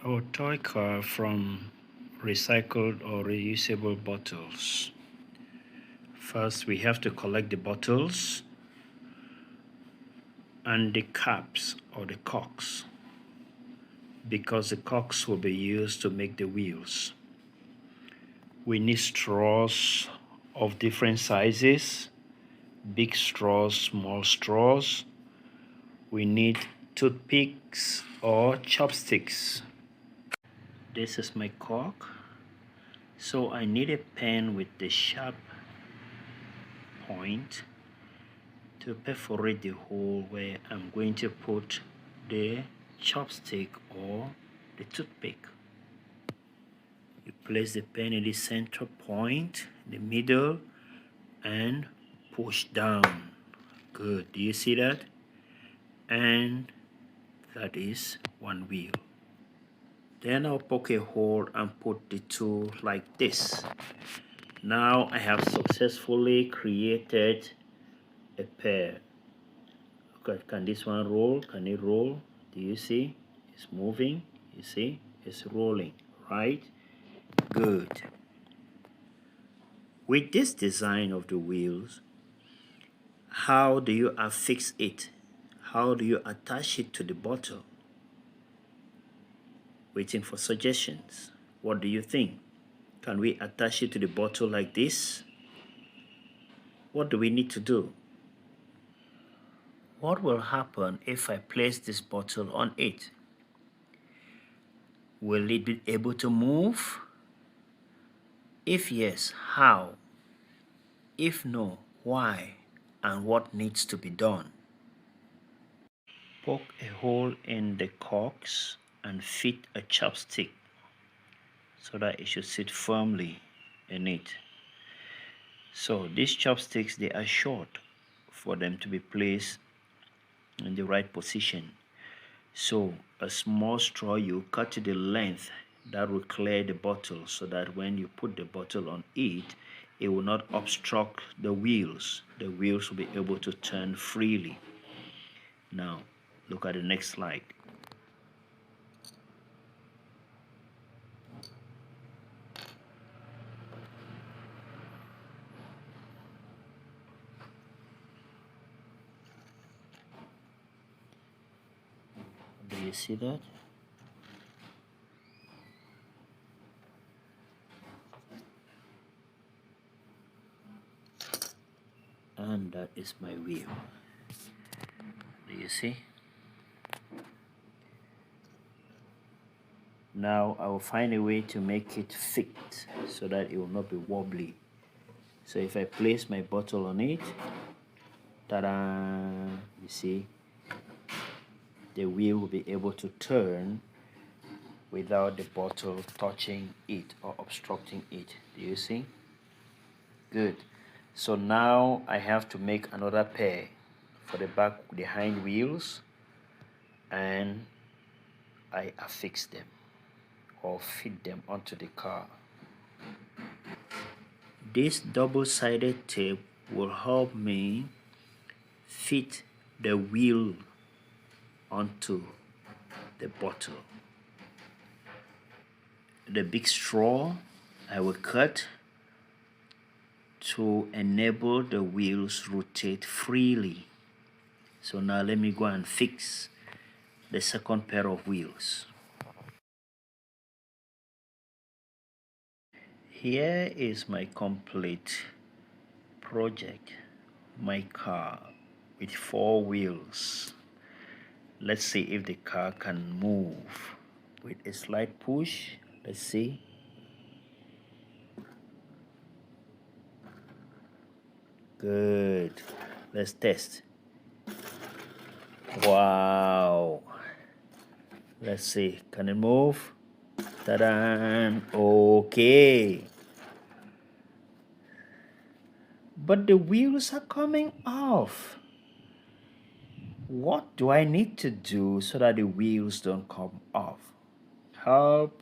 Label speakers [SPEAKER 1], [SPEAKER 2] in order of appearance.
[SPEAKER 1] Or toy car from recycled or reusable bottles. First, we have to collect the bottles and the caps or the corks, because the corks will be used to make the wheels. We need straws of different sizes, big straws, small straws. We need toothpicks or chopsticks. This is my cork. So I need a pen with the sharp point to perforate the hole where I'm going to put the chopstick or the toothpick. You place the pen in the center point, the middle, and push down. Good, do you see that? And that is one wheel. Then I'll poke a hole and put the tool like this. Now I have successfully created a pair. Okay, can this one roll? Can it roll? Do you see? It's moving. You see? It's rolling, right? Good. With this design of the wheels, how do you affix it? How do you attach it to the bottle? Waiting for suggestions. What do you think? Can we attach it to the bottle like this? What do we need to do? What will happen if I place this bottle on it? Will it be able to move? If yes, how? If no, why? And what needs to be done? Poke a hole in the corks and fit a chopstick so that it should sit firmly in it. So these chopsticks, they are short for them to be placed in the right position. So a small straw, you cut to the length that will clear the bottle, so that when you put the bottle on it, it will not obstruct the wheels. The wheels will be able to turn freely. Now look at the next slide. Do you see that? And that is my wheel. Do you see? Now I will find a way to make it fit so that it will not be wobbly. So if I place my bottle on it, ta-da, you see, the wheel will be able to turn without the bottle touching it or obstructing it. Do you see? Good. So now I have to make another pair for the back, the hind wheels, and I affix them or fit them onto the car. This double-sided tape will help me fit the wheel onto the bottle. The big straw I will cut to enable the wheels rotate freely. So now let me go and fix the second pair of wheels. Here is my complete project, my car with 4 wheels. Let's see if the car can move with a slight push. Let's see. Good. Let's test. Wow. Let's see. Can it move? Ta-da! Okay. But the wheels are coming off. What do I need to do so that the wheels don't come off? Help.